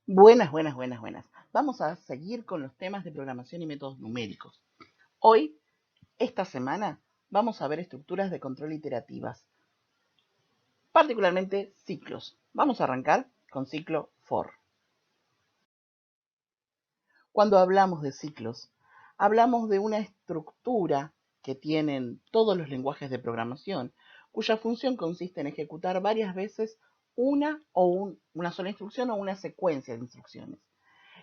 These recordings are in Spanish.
Buenas, buenas, buenas, buenas. Vamos a seguir con los temas de programación y métodos numéricos. Hoy, esta semana, vamos a ver estructuras de control iterativas, particularmente ciclos. Vamos a arrancar con ciclo for. Cuando hablamos de ciclos, hablamos de una estructura que tienen todos los lenguajes de programación, cuya función consiste en ejecutar varias veces una sola instrucción o una secuencia de instrucciones.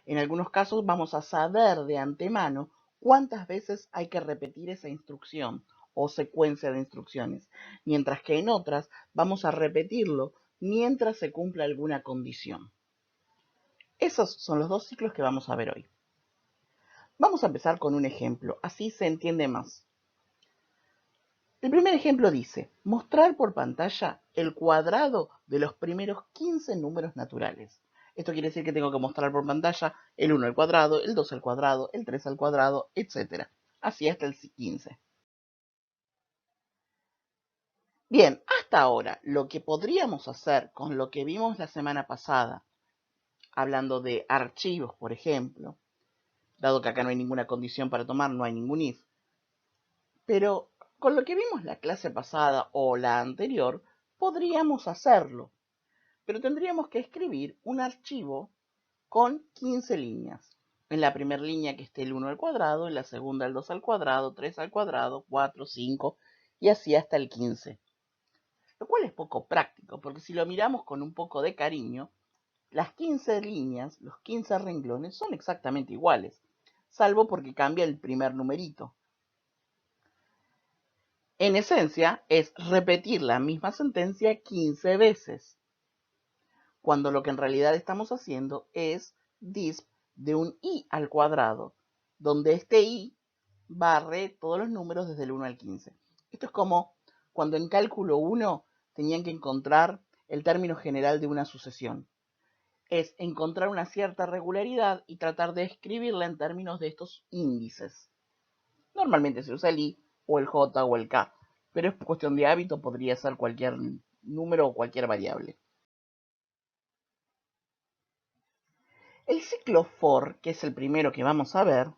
En algunos casos vamos a saber de antemano cuántas veces hay que repetir esa instrucción o secuencia de instrucciones, mientras que en otras vamos a repetirlo mientras se cumpla alguna condición. Esos son los dos ciclos que vamos a ver hoy. Vamos a empezar con un ejemplo, así se entiende más. El primer ejemplo dice, mostrar por pantalla el cuadrado de los primeros 15 números naturales. Esto quiere decir que tengo que mostrar por pantalla el 1 al cuadrado, el 2 al cuadrado, el 3 al cuadrado, etc. Así hasta el 15. Bien, hasta ahora lo que podríamos hacer con lo que vimos la semana pasada, hablando de archivos, por ejemplo, dado que acá no hay ninguna condición para tomar, no hay ningún if, pero con lo que vimos la clase pasada o la anterior, podríamos hacerlo. Pero tendríamos que escribir un archivo con 15 líneas. En la primera línea que esté el 1 al cuadrado, en la segunda el 2 al cuadrado, 3 al cuadrado, 4, 5 y así hasta el 15. Lo cual es poco práctico, porque si lo miramos con un poco de cariño, las 15 líneas, los 15 renglones son exactamente iguales, salvo porque cambia el primer numerito. En esencia, es repetir la misma sentencia 15 veces, cuando lo que en realidad estamos haciendo es disp de un i al cuadrado, donde este i barre todos los números desde el 1 al 15. Esto es como cuando en cálculo 1 tenían que encontrar el término general de una sucesión. Es encontrar una cierta regularidad y tratar de escribirla en términos de estos índices. Normalmente se usa el i o el j o el k, pero es cuestión de hábito, podría ser cualquier número o cualquier variable. El ciclo for, que es el primero que vamos a ver,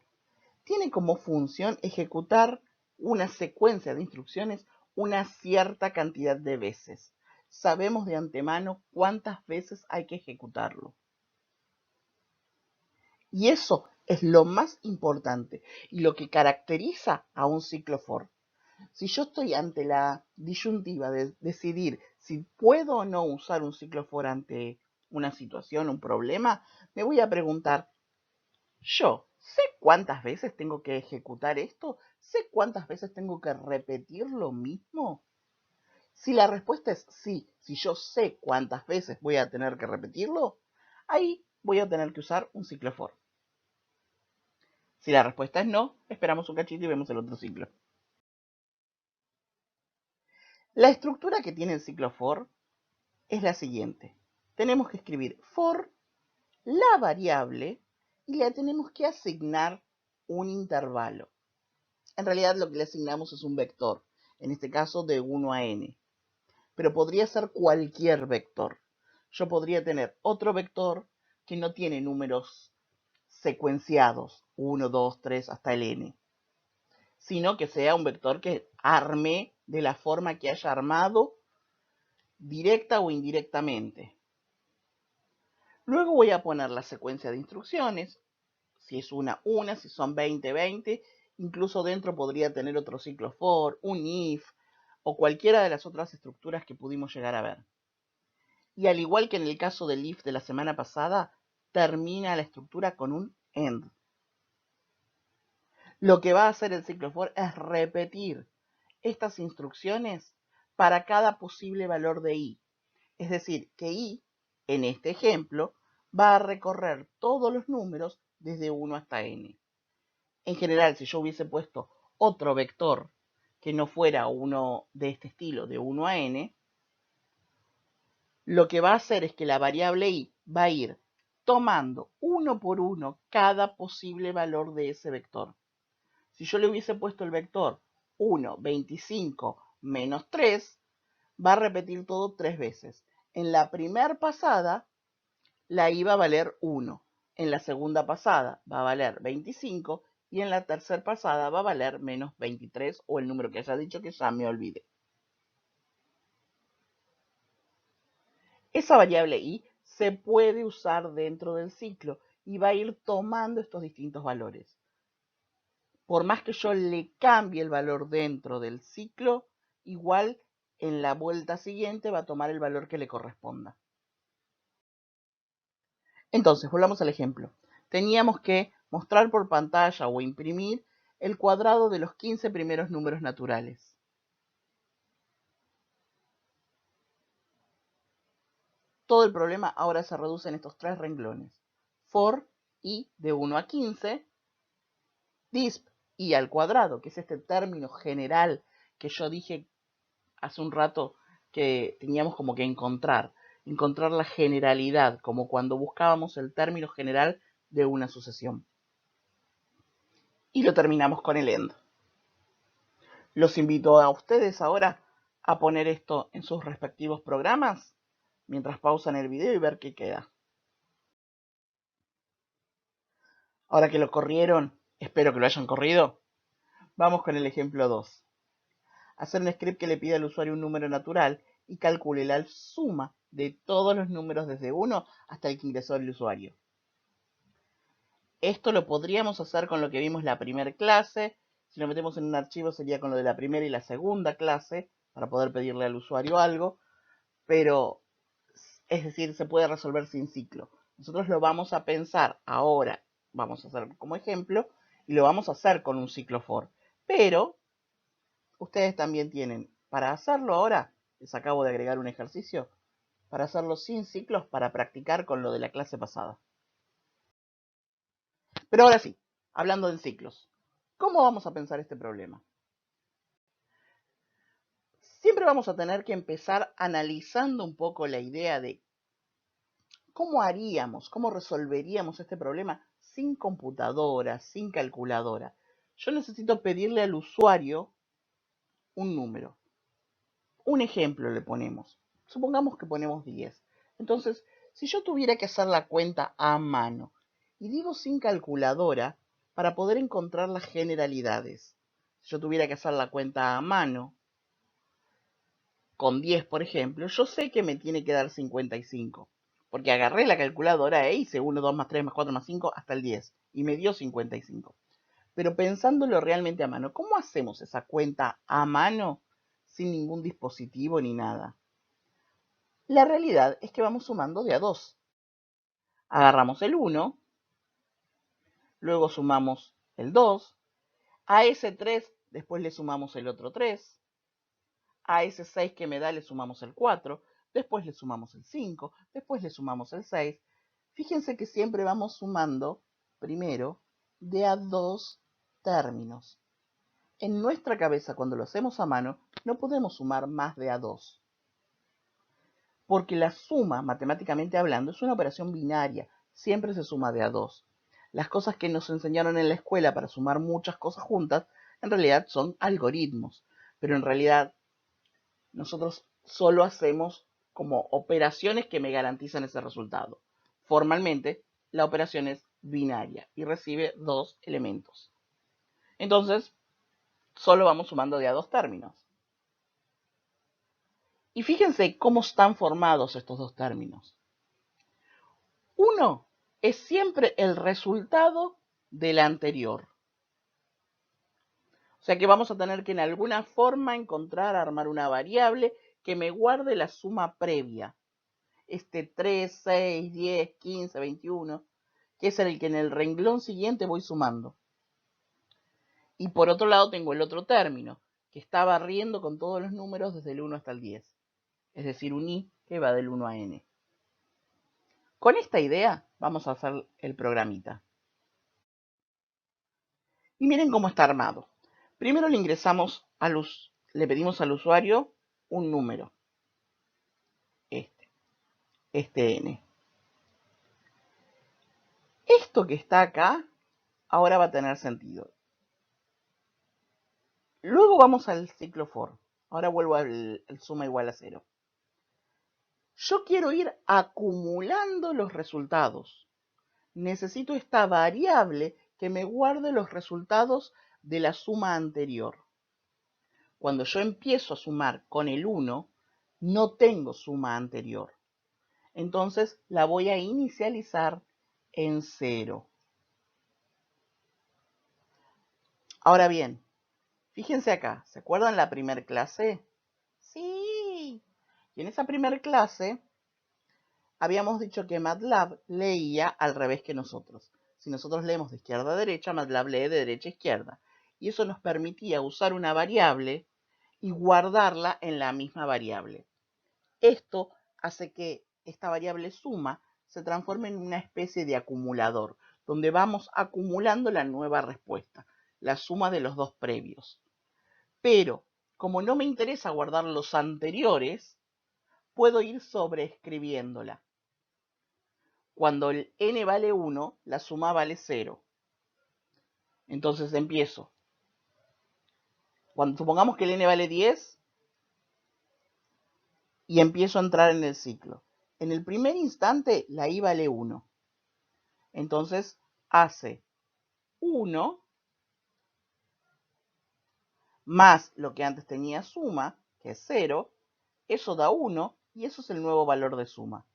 tiene como función ejecutar una secuencia de instrucciones una cierta cantidad de veces. Sabemos de antemano cuántas veces hay que ejecutarlo. Y eso es lo más importante y lo que caracteriza a un ciclo for. Si yo estoy ante la disyuntiva de decidir si puedo o no usar un ciclo for ante una situación, un problema, me voy a preguntar, ¿yo sé cuántas veces tengo que ejecutar esto? ¿Sé cuántas veces tengo que repetir lo mismo? Si la respuesta es sí, si yo sé cuántas veces voy a tener que repetirlo, ahí voy a tener que usar un ciclo for. Si la respuesta es no, esperamos un cachito y vemos el otro ciclo. La estructura que tiene el ciclo for es la siguiente. Tenemos que escribir for la variable y le tenemos que asignar un intervalo. En realidad lo que le asignamos es un vector, en este caso de 1 a n, pero podría ser cualquier vector. Yo podría tener otro vector que no tiene números secuenciados, 1, 2, 3 hasta el n, sino que sea un vector que arme de la forma que haya armado, directa o indirectamente. Luego voy a poner la secuencia de instrucciones, si es una, si son 20, 20, incluso dentro podría tener otro ciclo for, un if, o cualquiera de las otras estructuras que pudimos llegar a ver. Y al igual que en el caso del if de la semana pasada, termina la estructura con un end. Lo que va a hacer el ciclo for es repetir estas instrucciones para cada posible valor de i. Es decir, que i, en este ejemplo, va a recorrer todos los números desde 1 hasta n. En general, si yo hubiese puesto otro vector que no fuera uno de este estilo, de 1 a n, lo que va a hacer es que la variable i va a ir tomando uno por uno cada posible valor de ese vector. Si yo le hubiese puesto el vector 1, 25, menos 3, va a repetir todo 3 veces. En la primera pasada, la i va a valer 1. En la segunda pasada va a valer 25 y en la tercera pasada va a valer menos 23 o el número que haya dicho que ya me olvidé. Esa variable i se puede usar dentro del ciclo y va a ir tomando estos distintos valores. Por más que yo le cambie el valor dentro del ciclo, igual en la vuelta siguiente va a tomar el valor que le corresponda. Entonces, volvamos al ejemplo. Teníamos que mostrar por pantalla o imprimir el cuadrado de los 15 primeros números naturales. Todo el problema ahora se reduce en estos tres renglones. For i de 1 a 15, disp i al cuadrado, que es este término general que yo dije hace un rato que teníamos como que encontrar la generalidad, como cuando buscábamos el término general de una sucesión. Y lo terminamos con el end. Los invito a ustedes ahora a poner esto en sus respectivos programas mientras pausan el video y ver qué queda. Ahora que lo corrieron, espero que lo hayan corrido, vamos con el ejemplo 2. Hacer un script que le pida al usuario un número natural y calcule la suma de todos los números desde 1 hasta el que ingresó el usuario. Esto lo podríamos hacer con lo que vimos la primera clase. Si lo metemos en un archivo sería con lo de la primera y la segunda clase para poder pedirle al usuario algo, pero es decir, se puede resolver sin ciclo. Nosotros lo vamos a pensar ahora, vamos a hacer como ejemplo, y lo vamos a hacer con un ciclo for. Pero ustedes también tienen, para hacerlo ahora, les acabo de agregar un ejercicio, para hacerlo sin ciclos, para practicar con lo de la clase pasada. Pero ahora sí, hablando de ciclos, ¿cómo vamos a pensar este problema? Siempre vamos a tener que empezar analizando un poco la idea de cómo haríamos, cómo resolveríamos este problema sin computadora, sin calculadora. Yo necesito pedirle al usuario un número. Un ejemplo le ponemos. Supongamos que ponemos 10. Entonces, si yo tuviera que hacer la cuenta a mano, y digo sin calculadora, para poder encontrar las generalidades. Si yo tuviera que hacer la cuenta a mano, con 10, por ejemplo, yo sé que me tiene que dar 55. Porque agarré la calculadora e hice 1, 2 más 3 más 4 más 5 hasta el 10. Y me dio 55. Pero pensándolo realmente a mano, ¿cómo hacemos esa cuenta a mano sin ningún dispositivo ni nada? La realidad es que vamos sumando de a 2. Agarramos el 1, luego sumamos el 2, a ese 3 después le sumamos el otro 3, a ese 6 que me da le sumamos el 4, después le sumamos el 5, después le sumamos el 6. Fíjense que siempre vamos sumando primero de a 2 términos. En nuestra cabeza, cuando lo hacemos a mano, no podemos sumar más de a 2. Porque la suma, matemáticamente hablando, es una operación binaria. Siempre se suma de a 2. Las cosas que nos enseñaron en la escuela para sumar muchas cosas juntas, en realidad son algoritmos. Pero en realidad nosotros solo hacemos como operaciones que me garantizan ese resultado. Formalmente, la operación es binaria y recibe 2 elementos. Entonces, solo vamos sumando de a 2 términos. Y fíjense cómo están formados estos dos términos. Uno es siempre el resultado del anterior. O sea que vamos a tener que en alguna forma encontrar, armar una variable que me guarde la suma previa. Este 3, 6, 10, 15, 21, que es el que en el renglón siguiente voy sumando. Y por otro lado tengo el otro término, que está barriendo con todos los números desde el 1 hasta el 10. Es decir, un i que va del 1 a n. Con esta idea vamos a hacer el programita. Y miren cómo está armado. Primero le pedimos al usuario un número, este n. Esto que está acá ahora va a tener sentido. Luego vamos al ciclo for. Ahora vuelvo al suma igual a 0. Yo quiero ir acumulando los resultados. Necesito esta variable que me guarde los resultados de la suma anterior. Cuando yo empiezo a sumar con el 1, no tengo suma anterior. Entonces la voy a inicializar en 0. Ahora bien, fíjense acá, ¿se acuerdan la primera clase? Sí. Y en esa primera clase habíamos dicho que MATLAB leía al revés que nosotros. Si nosotros leemos de izquierda a derecha, MATLAB lee de derecha a izquierda. Y eso nos permitía usar una variable y guardarla en la misma variable. Esto hace que esta variable suma se transforme en una especie de acumulador, donde vamos acumulando la nueva respuesta, la suma de los dos previos. Pero, como no me interesa guardar los anteriores, puedo ir sobreescribiéndola. Cuando el n vale 1, la suma vale 0. Entonces empiezo. Cuando supongamos que el n vale 10 y empiezo a entrar en el ciclo. En el primer instante la i vale 1. Entonces hace 1 más lo que antes tenía suma, que es 0. Eso da 1 y eso es el nuevo valor de suma.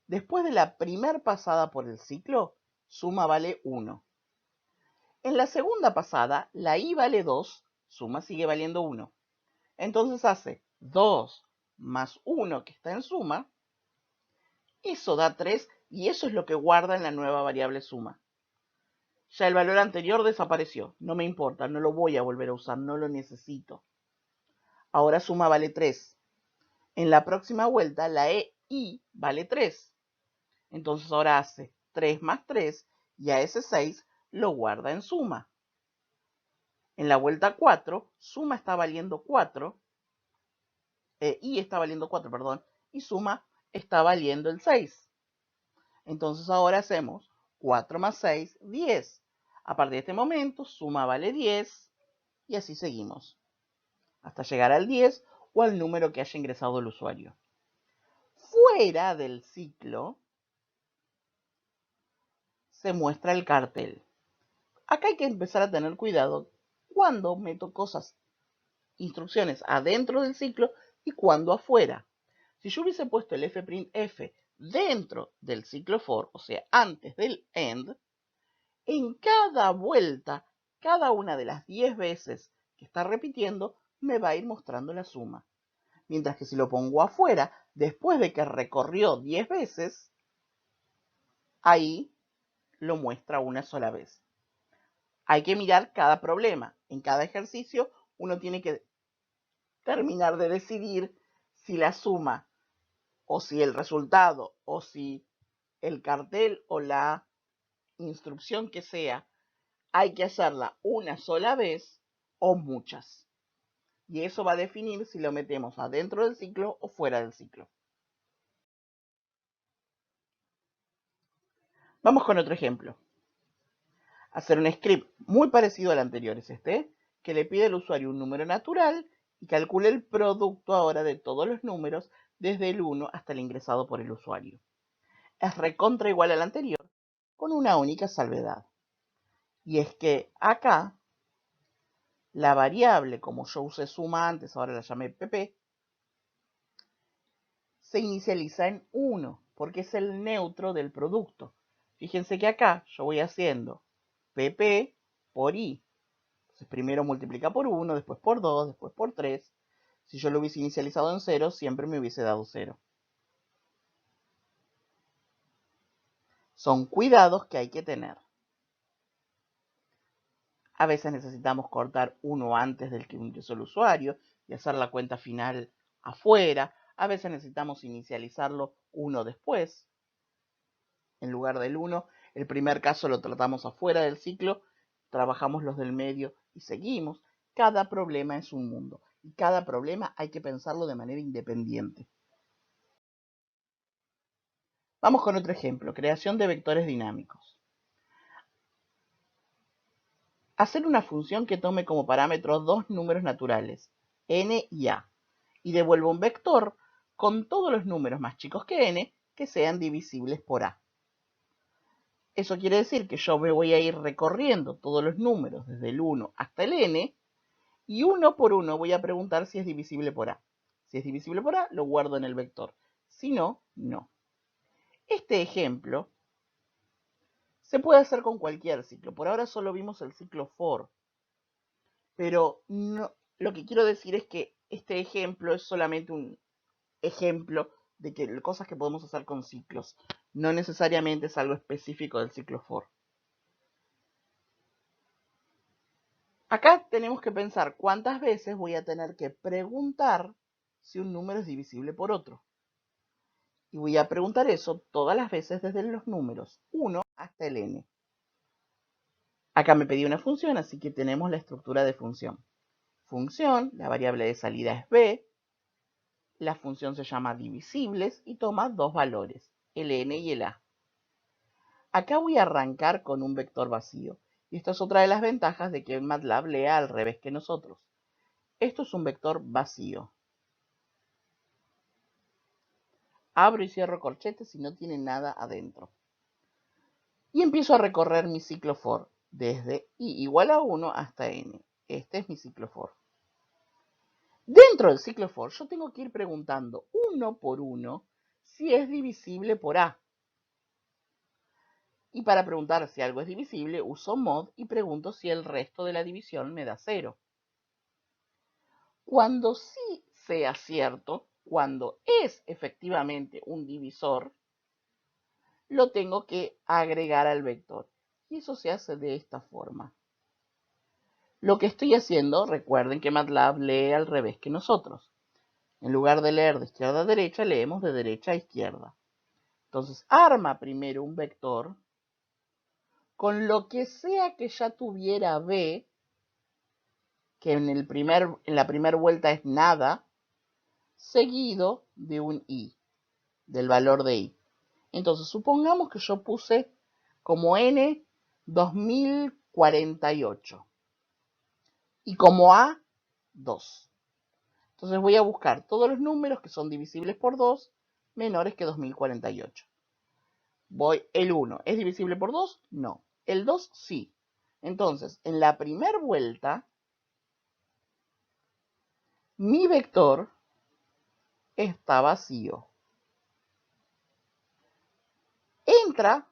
Después de la primer pasada por el ciclo, suma vale 1. En la segunda pasada, la i vale 2, suma sigue valiendo 1. Entonces hace 2 más 1 que está en suma, eso da 3 y eso es lo que guarda en la nueva variable suma. Ya el valor anterior desapareció, no me importa, no lo voy a volver a usar, no lo necesito. Ahora suma vale 3. En la próxima vuelta la i vale 3. Entonces ahora hace 3 más 3 y a ese 6 lo guarda en suma. En la vuelta 4, suma está valiendo 4, i está valiendo 4, perdón, y suma está valiendo el 6. Entonces ahora hacemos 4 más 6, 10. A partir de este momento, suma vale 10 y así seguimos, hasta llegar al 10 o al número que haya ingresado el usuario. Fuera del ciclo se muestra el cartel. Acá hay que empezar a tener cuidado cuando meto cosas, instrucciones adentro del ciclo y cuando afuera. Si yo hubiese puesto el fprintf dentro del ciclo for, o sea, antes del end, en cada vuelta, cada una de las 10 veces que está repitiendo, me va a ir mostrando la suma. Mientras que si lo pongo afuera, después de que recorrió 10 veces, ahí lo muestra una sola vez. Hay que mirar cada problema. En cada ejercicio uno tiene que terminar de decidir si la suma o si el resultado o si el cartel o la instrucción que sea, hay que hacerla una sola vez o muchas. Y eso va a definir si lo metemos adentro del ciclo o fuera del ciclo. Vamos con otro ejemplo. Hacer un script muy parecido al anterior es este, que le pide al usuario un número natural y calcule el producto ahora de todos los números desde el 1 hasta el ingresado por el usuario. Es recontra igual al anterior, con una única salvedad. Y es que acá, la variable, como yo usé suma antes, ahora la llamé pp, se inicializa en 1, porque es el neutro del producto. Fíjense que acá yo voy haciendo pp por i. Entonces primero multiplica por 1, después por 2, después por 3. Si yo lo hubiese inicializado en 0, siempre me hubiese dado 0. Son cuidados que hay que tener. A veces necesitamos cortar uno antes del que ingresó el usuario y hacer la cuenta final afuera. A veces necesitamos inicializarlo uno después. En lugar del 1, el primer caso lo tratamos afuera del ciclo, trabajamos los del medio y seguimos. Cada problema es un mundo y cada problema hay que pensarlo de manera independiente. Vamos con otro ejemplo, creación de vectores dinámicos. Hacer una función que tome como parámetro dos números naturales, n y a, y devuelva un vector con todos los números más chicos que n que sean divisibles por a. Eso quiere decir que yo me voy a ir recorriendo todos los números desde el 1 hasta el n y uno por uno voy a preguntar si es divisible por a. Si es divisible por a, lo guardo en el vector. Si no, no. Este ejemplo se puede hacer con cualquier ciclo. Por ahora solo vimos el ciclo for. Pero no, lo que quiero decir es que este ejemplo es solamente un ejemplo de cosas que podemos hacer con ciclos. No necesariamente es algo específico del ciclo for. Acá tenemos que pensar cuántas veces voy a tener que preguntar si un número es divisible por otro. Y voy a preguntar eso todas las veces desde los números 1 hasta el n. Acá me pedí una función, así que tenemos la estructura de función. Función, la variable de salida es b. La función se llama divisibles y toma dos valores, el n y el a. Acá voy a arrancar con un vector vacío. Y esta es otra de las ventajas de que MATLAB lea al revés que nosotros. Esto es un vector vacío. Abro y cierro corchetes y no tiene nada adentro. Y empiezo a recorrer mi ciclo for desde i igual a 1 hasta n. Este es mi ciclo for. Dentro del ciclo for yo tengo que ir preguntando uno por uno si es divisible por a. Y para preguntar si algo es divisible uso mod y pregunto si el resto de la división me da 0. Cuando sí sea cierto, cuando es efectivamente un divisor, lo tengo que agregar al vector. Y eso se hace de esta forma. Lo que estoy haciendo, recuerden que MATLAB lee al revés que nosotros. En lugar de leer de izquierda a derecha, leemos de derecha a izquierda. Entonces, arma primero un vector con lo que sea que ya tuviera b, que en la primera vuelta es nada, seguido de un i, del valor de i. Entonces, supongamos que yo puse como n 2048 y como a 2. Entonces voy a buscar todos los números que son divisibles por 2 menores que 2048. El 1, ¿es divisible por 2? No. El 2 sí. Entonces, en la primera vuelta, mi vector está vacío. Entra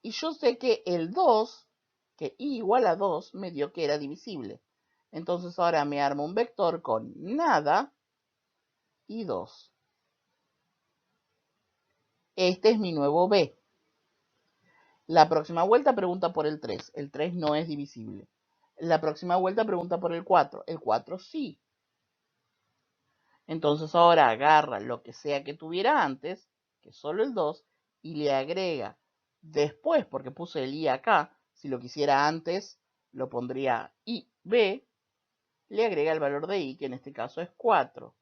y yo sé que el 2, que i igual a 2, me dio que era divisible. Entonces ahora me armo un vector con nada y 2. Este es mi nuevo b. La próxima vuelta pregunta por el 3. El 3 no es divisible. La próxima vuelta pregunta por el 4. El 4 sí. Entonces ahora agarra lo que sea que tuviera antes, que es solo el 2, y le agrega después, porque puse el i acá, si lo quisiera antes, lo pondría ib, le agrega el valor de i, que en este caso es 4.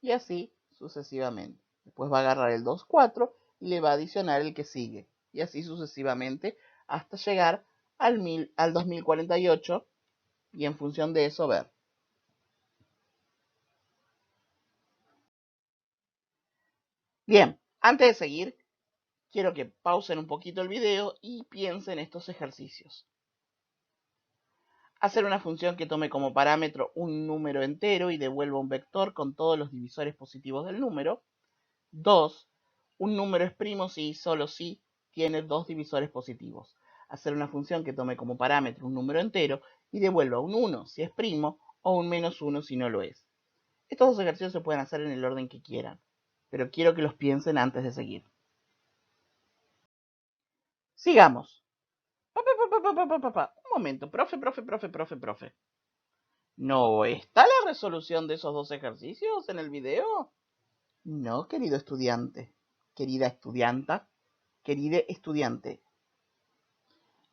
Y así sucesivamente. Después va a agarrar el 2, 4 y le va a adicionar el que sigue. Y así sucesivamente hasta llegar al 2048 y en función de eso ver. Bien, antes de seguir, quiero que pausen un poquito el video y piensen estos ejercicios. Hacer una función que tome como parámetro un número entero y devuelva un vector con todos los divisores positivos del número. 2. Un número es primo si y solo si tiene dos divisores positivos. Hacer una función que tome como parámetro un número entero y devuelva un 1 si es primo o un menos 1 si no lo es. Estos dos ejercicios se pueden hacer en el orden que quieran, pero quiero que los piensen antes de seguir. Sigamos. Un momento, profe. ¿No está la resolución de esos dos ejercicios en el video? No, querido estudiante, querida estudianta, querido estudiante.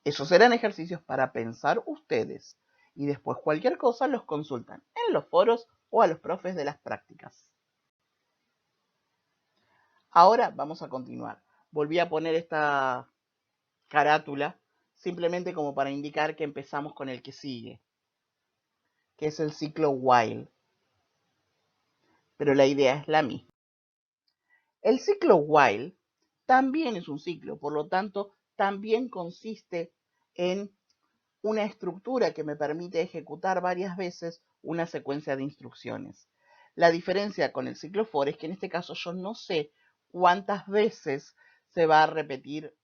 Esos serán ejercicios para pensar ustedes y después cualquier cosa los consultan en los foros o a los profes de las prácticas. Ahora vamos a continuar. Volví a poner esta carátula simplemente como para indicar que empezamos con el que sigue, que es el ciclo while. pero la idea es la misma. El ciclo while también es un ciclo, por lo tanto, también consiste en una estructura que me permite ejecutar varias veces una secuencia de instrucciones. La diferencia con el ciclo for es que en este caso yo no sé cuántas veces se va a repetir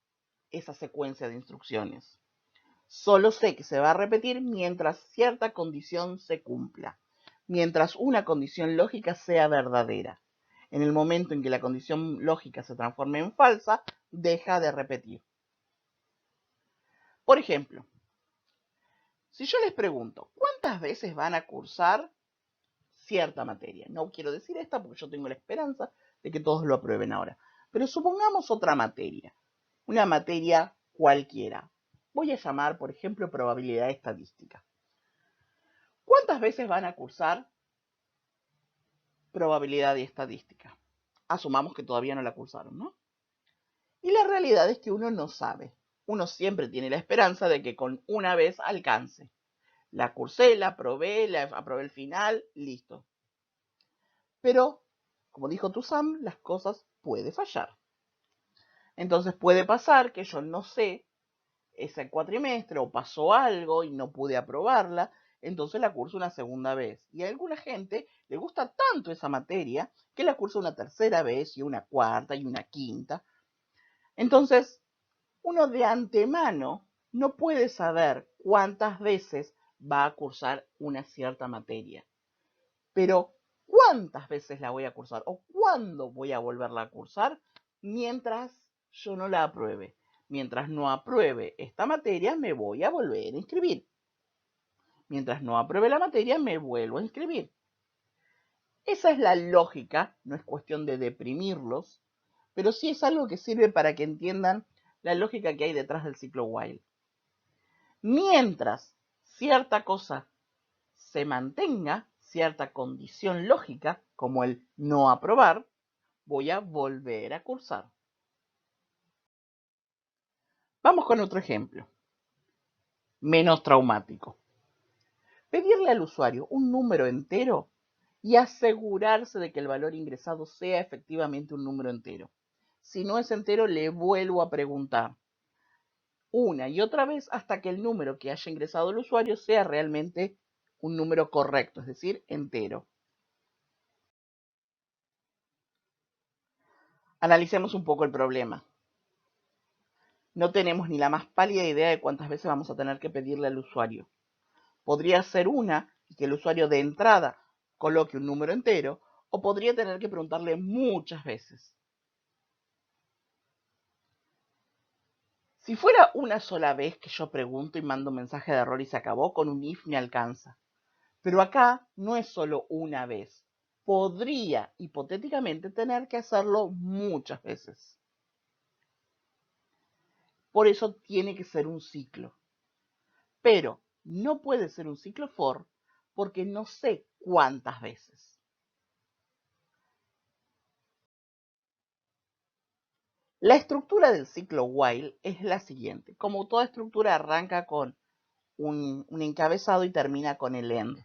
esa secuencia de instrucciones. Solo sé que se va a repetir mientras cierta condición se cumpla, mientras una condición lógica sea verdadera. En el momento en que la condición lógica se transforme en falsa, deja de repetir. Por ejemplo, si yo les pregunto, ¿cuántas veces van a cursar cierta materia? No quiero decir esta porque yo tengo la esperanza de que todos lo aprueben ahora. Pero supongamos otra materia, una materia cualquiera. Voy a llamar, por ejemplo, probabilidad estadística. ¿Cuántas veces van a cursar probabilidad y estadística? Asumamos que todavía no la cursaron, ¿no? Y la realidad es que uno no sabe. Uno siempre tiene la esperanza de que con una vez alcance. La cursé, la aprobé el final, listo. Pero, como dijo Tusam, las cosas pueden fallar. Entonces puede pasar que yo no sé ese cuatrimestre o pasó algo y no pude aprobarla, entonces la curso una segunda vez. Y a alguna gente le gusta tanto esa materia que la cursa una tercera vez y una cuarta y una quinta. Entonces, uno de antemano no puede saber cuántas veces va a cursar una cierta materia. Pero, ¿cuántas veces la voy a cursar o cuándo voy a volverla a cursar? Mientras yo no la apruebe. Mientras no apruebe esta materia, me voy a volver a inscribir. Mientras no apruebe la materia, me vuelvo a inscribir. Esa es la lógica, no es cuestión de deprimirlos, pero sí es algo que sirve para que entiendan la lógica que hay detrás del ciclo while. Mientras cierta cosa se mantenga, cierta condición lógica, como el no aprobar, voy a volver a cursar. Vamos con otro ejemplo, menos traumático. Pedirle al usuario un número entero y asegurarse de que el valor ingresado sea efectivamente un número entero. Si no es entero, le vuelvo a preguntar una y otra vez hasta que el número que haya ingresado el usuario sea realmente un número correcto, es decir, entero. Analicemos un poco el problema. No tenemos ni la más pálida idea de cuántas veces vamos a tener que pedirle al usuario. Podría ser una y que el usuario de entrada coloque un número entero, o podría tener que preguntarle muchas veces. Si fuera una sola vez que yo pregunto y mando un mensaje de error y se acabó, con un if me alcanza. Pero acá no es solo una vez. Podría hipotéticamente tener que hacerlo muchas veces. Por eso tiene que ser un ciclo. Pero no puede ser un ciclo for porque no sé cuántas veces. La estructura del ciclo while es la siguiente. Como toda estructura arranca con un encabezado y termina con el end.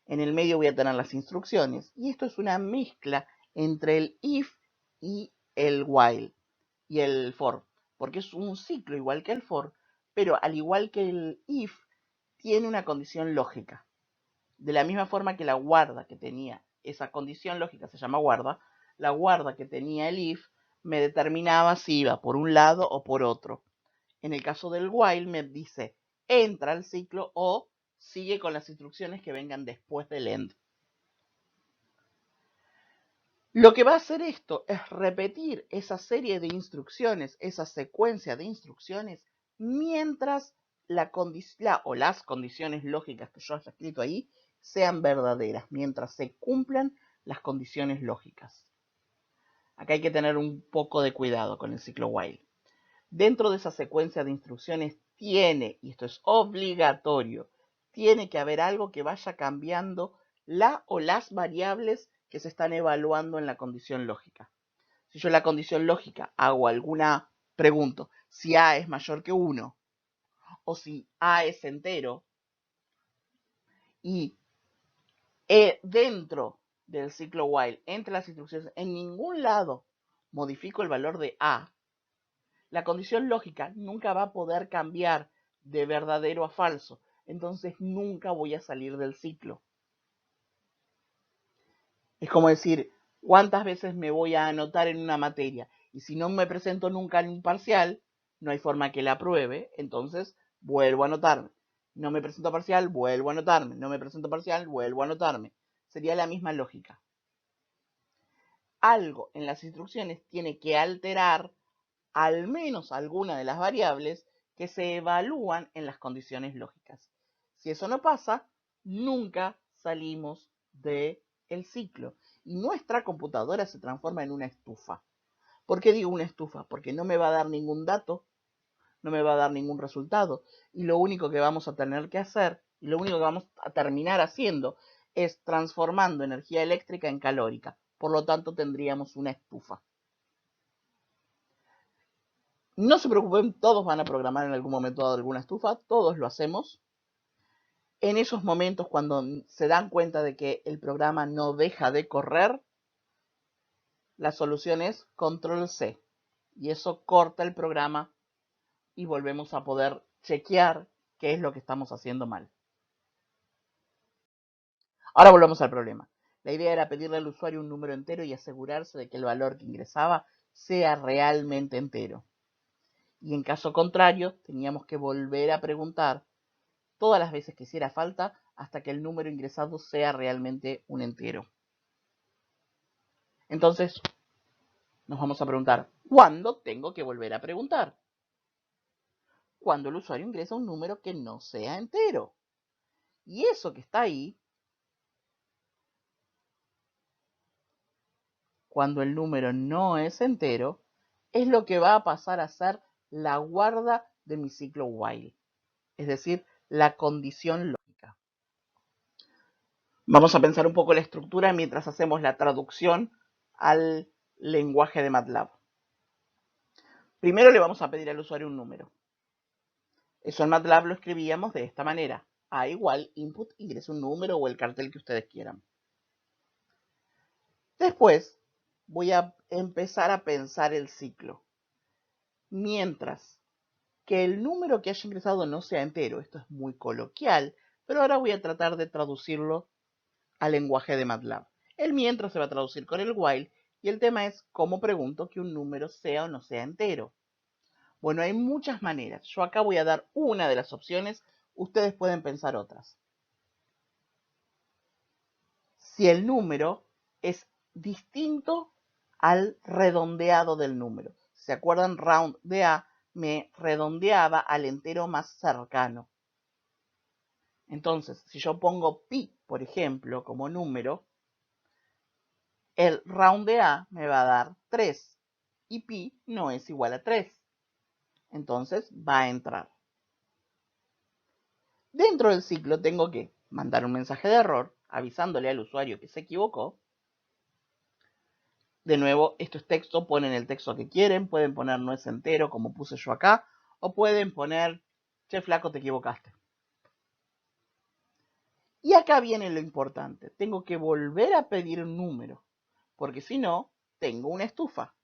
En el medio voy a tener las instrucciones y esto es una mezcla entre el if y el while y el for, porque es un ciclo igual que el for, pero al igual que el if, tiene una condición lógica. De la misma forma que la guarda que tenía esa condición lógica, se llama guarda, la guarda que tenía el if me determinaba si iba por un lado o por otro. En el caso del while me dice entra al ciclo o sigue con las instrucciones que vengan después del end. Lo que va a hacer esto es repetir esa serie de instrucciones, esa secuencia de instrucciones, mientras la o las condiciones lógicas que yo haya escrito ahí sean verdaderas, mientras se cumplan las condiciones lógicas. Acá hay que tener un poco de cuidado con el ciclo while. Dentro de esa secuencia de instrucciones tiene, y esto es obligatorio, tiene que haber algo que vaya cambiando la o las variables que se están evaluando en la condición lógica. Si yo en la condición lógica hago alguna, pregunto, si A es mayor que 1 o si A es entero y dentro del ciclo while entre las instrucciones en ningún lado modifico el valor de A, la condición lógica nunca va a poder cambiar de verdadero a falso. Entonces nunca voy a salir del ciclo. Es como decir, ¿cuántas veces me voy a anotar en una materia? Y si no me presento nunca en un parcial, no hay forma que la apruebe, entonces vuelvo a anotarme. No me presento a parcial, vuelvo a anotarme. No me presento a parcial, vuelvo a anotarme. Sería la misma lógica. Algo en las instrucciones tiene que alterar al menos alguna de las variables que se evalúan en las condiciones lógicas. Si eso no pasa, nunca salimos del ciclo y nuestra computadora se transforma en una estufa. ¿Por qué digo una estufa? Porque no me va a dar ningún dato, no me va a dar ningún resultado y lo único que vamos a tener que hacer y lo único que vamos a terminar haciendo es transformando energía eléctrica en calórica. Por lo tanto, tendríamos una estufa. No se preocupen, todos van a programar en algún momento dado alguna estufa, todos lo hacemos. En esos momentos cuando se dan cuenta de que el programa no deja de correr, la solución es Control C. Y eso corta el programa y volvemos a poder chequear qué es lo que estamos haciendo mal. Ahora volvemos al problema. La idea era pedirle al usuario un número entero y asegurarse de que el valor que ingresaba sea realmente entero. Y en caso contrario, teníamos que volver a preguntar todas las veces que hiciera falta hasta que el número ingresado sea realmente un entero. Entonces, nos vamos a preguntar, ¿cuándo tengo que volver a preguntar? Cuando el usuario ingresa un número que no sea entero. Y eso que está ahí, cuando el número no es entero, es lo que va a pasar a ser la guarda de mi ciclo while, es decir, la condición lógica. Vamos a pensar un poco la estructura mientras hacemos la traducción al lenguaje de MATLAB. Primero le vamos a pedir al usuario un número. Eso en MATLAB lo escribíamos de esta manera. A igual input ingresa un número o el cartel que ustedes quieran. Después voy a empezar a pensar el ciclo. Mientras que el número que haya ingresado no sea entero, esto es muy coloquial, pero ahora voy a tratar de traducirlo al lenguaje de MATLAB. El mientras se va a traducir con el while y el tema es cómo pregunto que un número sea o no sea entero. Bueno, hay muchas maneras. Yo acá voy a dar una de las opciones, ustedes pueden pensar otras. Si el número es distinto al redondeado del número. ¿Se acuerdan? Round de A me redondeaba al entero más cercano. Entonces, si yo pongo pi, por ejemplo, como número, el round de A me va a dar 3 y pi no es igual a 3. Entonces va a entrar. Dentro del ciclo tengo que mandar un mensaje de error avisándole al usuario que se equivocó. De nuevo, esto es texto, ponen el texto que quieren, pueden poner no es entero como puse yo acá, o pueden poner, che flaco, te equivocaste. Y acá viene lo importante, tengo que volver a pedir un número, porque si no, tengo una estufa.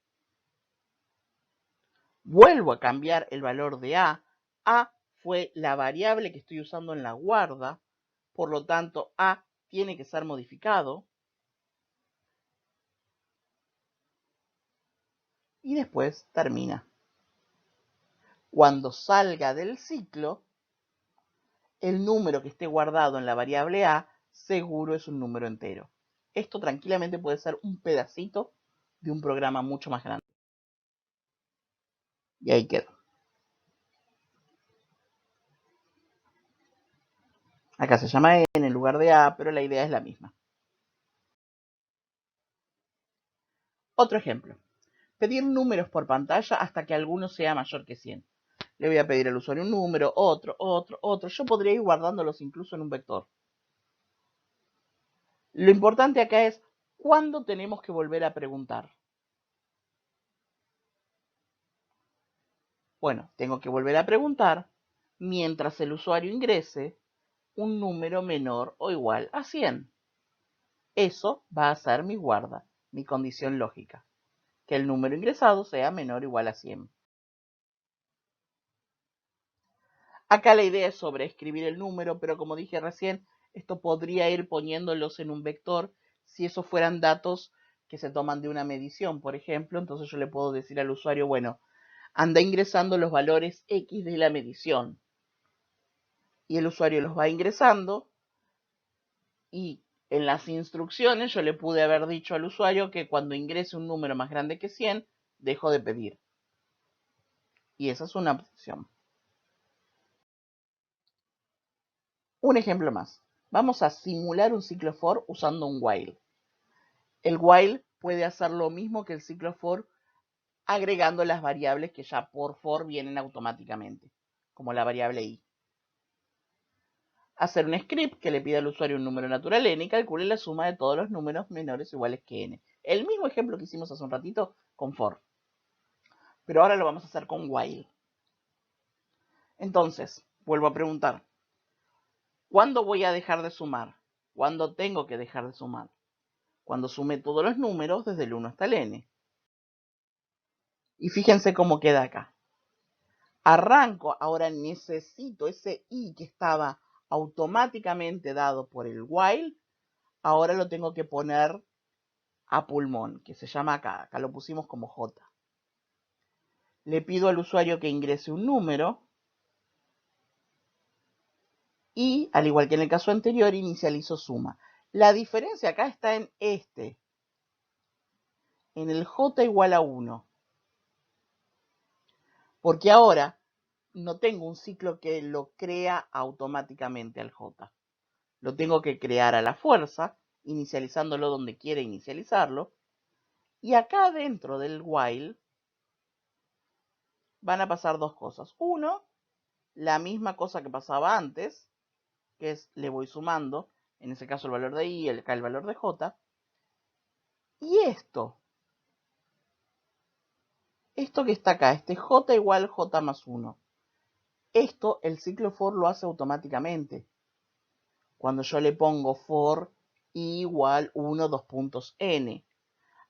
Vuelvo a cambiar el valor de A. A fue la variable que estoy usando en la guarda, por lo tanto A tiene que ser modificado. Y después termina. Cuando salga del ciclo, el número que esté guardado en la variable A seguro es un número entero. Esto tranquilamente puede ser un pedacito de un programa mucho más grande. Y ahí quedó. Acá se llama N en lugar de A, pero la idea es la misma. Otro ejemplo. Pedir números por pantalla hasta que alguno sea mayor que 100. Le voy a pedir al usuario un número, otro. Yo podría ir guardándolos incluso en un vector. Lo importante acá es cuándo tenemos que volver a preguntar. Bueno, tengo que volver a preguntar mientras el usuario ingrese un número menor o igual a 100. Eso va a ser mi guarda, mi condición lógica, que el número ingresado sea menor o igual a 100. Acá la idea es sobreescribir el número, pero como dije recién, esto podría ir poniéndolos en un vector si esos fueran datos que se toman de una medición, por ejemplo. Entonces yo le puedo decir al usuario, bueno, anda ingresando los valores X de la medición. Y el usuario los va ingresando y en las instrucciones yo le pude haber dicho al usuario que cuando ingrese un número más grande que 100, dejo de pedir. Y esa es una opción. Un ejemplo más. Vamos a simular un ciclo for usando un while. El while puede hacer lo mismo que el ciclo for agregando las variables que ya por for vienen automáticamente, como la variable i. Hacer un script que le pida al usuario un número natural n y calcule la suma de todos los números menores o iguales que n. El mismo ejemplo que hicimos hace un ratito con for. Pero ahora lo vamos a hacer con while. Entonces, vuelvo a preguntar, ¿cuándo voy a dejar de sumar? ¿Cuándo tengo que dejar de sumar? Cuando sume todos los números desde el 1 hasta el n. Y fíjense cómo queda acá. Arranco, ahora necesito ese i que estaba automáticamente dado por el while, ahora lo tengo que poner a pulmón, que se llama acá lo pusimos como j. Le pido al usuario que ingrese un número y, al igual que en el caso anterior, inicializo suma. La diferencia acá está en en el j igual a 1. Porque ahora no tengo un ciclo que lo crea automáticamente al j. Lo tengo que crear a la fuerza, inicializándolo donde quiera inicializarlo. Y acá dentro del while van a pasar dos cosas. Uno, la misma cosa que pasaba antes, que es le voy sumando, en ese caso el valor de i, acá el valor de j. Y esto que está acá, este j igual j más 1. Esto el ciclo for lo hace automáticamente. Cuando yo le pongo for i igual 1, 2 puntos n.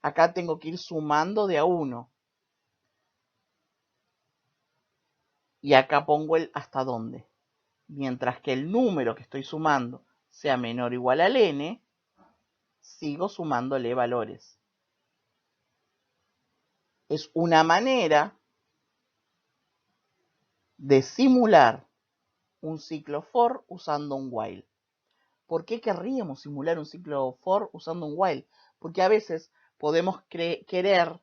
Acá tengo que ir sumando de a 1. Y acá pongo el hasta dónde. Mientras que el número que estoy sumando sea menor o igual al n, sigo sumándole valores. Es una manera de simular un ciclo for usando un while. ¿Por qué querríamos simular un ciclo for usando un while? Porque a veces podemos querer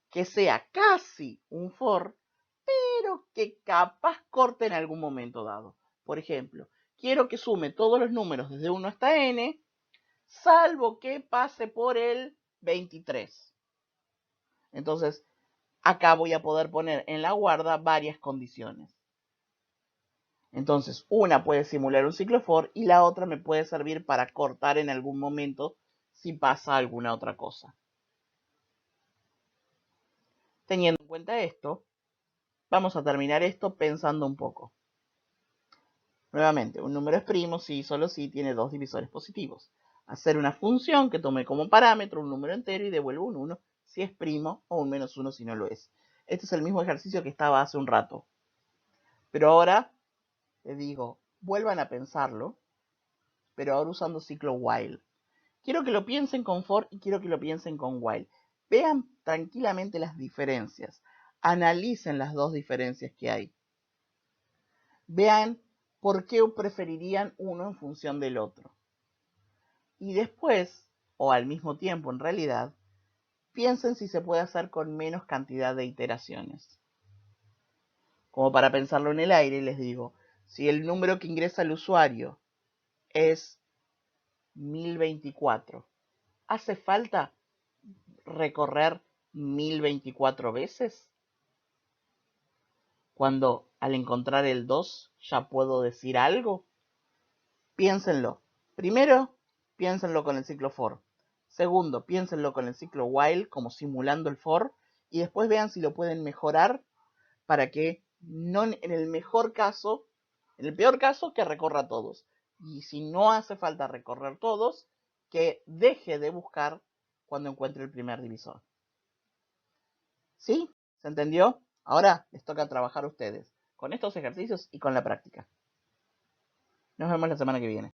que sea casi un for, pero que capaz corte en algún momento dado. Por ejemplo, quiero que sume todos los números desde 1 hasta n, salvo que pase por el 23. Entonces, acá voy a poder poner en la guarda varias condiciones. Entonces, una puede simular un ciclo for y la otra me puede servir para cortar en algún momento si pasa alguna otra cosa. Teniendo en cuenta esto, vamos a terminar esto pensando un poco. Nuevamente, un número es primo si y solo si tiene dos divisores positivos. Hacer una función que tome como parámetro un número entero y devuelva un 1 si es primo o un menos 1 si no lo es. Este es el mismo ejercicio que estaba hace un rato. Pero ahora les digo, vuelvan a pensarlo, pero ahora usando ciclo while. Quiero que lo piensen con for y quiero que lo piensen con while. Vean tranquilamente las diferencias. Analicen las dos diferencias que hay. Vean por qué preferirían uno en función del otro. Y después, o al mismo tiempo en realidad, piensen si se puede hacer con menos cantidad de iteraciones. Como para pensarlo en el aire, les digo, si el número que ingresa el usuario es 1024, ¿hace falta recorrer 1024 veces? Cuando al encontrar el 2 ya puedo decir algo. Piénsenlo. Primero, piénsenlo con el ciclo for. Segundo, piénsenlo con el ciclo while como simulando el for. Y después vean si lo pueden mejorar para que no, en el mejor caso, en el peor caso, que recorra todos. Y si no hace falta recorrer todos, que deje de buscar cuando encuentre el primer divisor. ¿Sí? ¿Se entendió? Ahora les toca trabajar a ustedes con estos ejercicios y con la práctica. Nos vemos la semana que viene.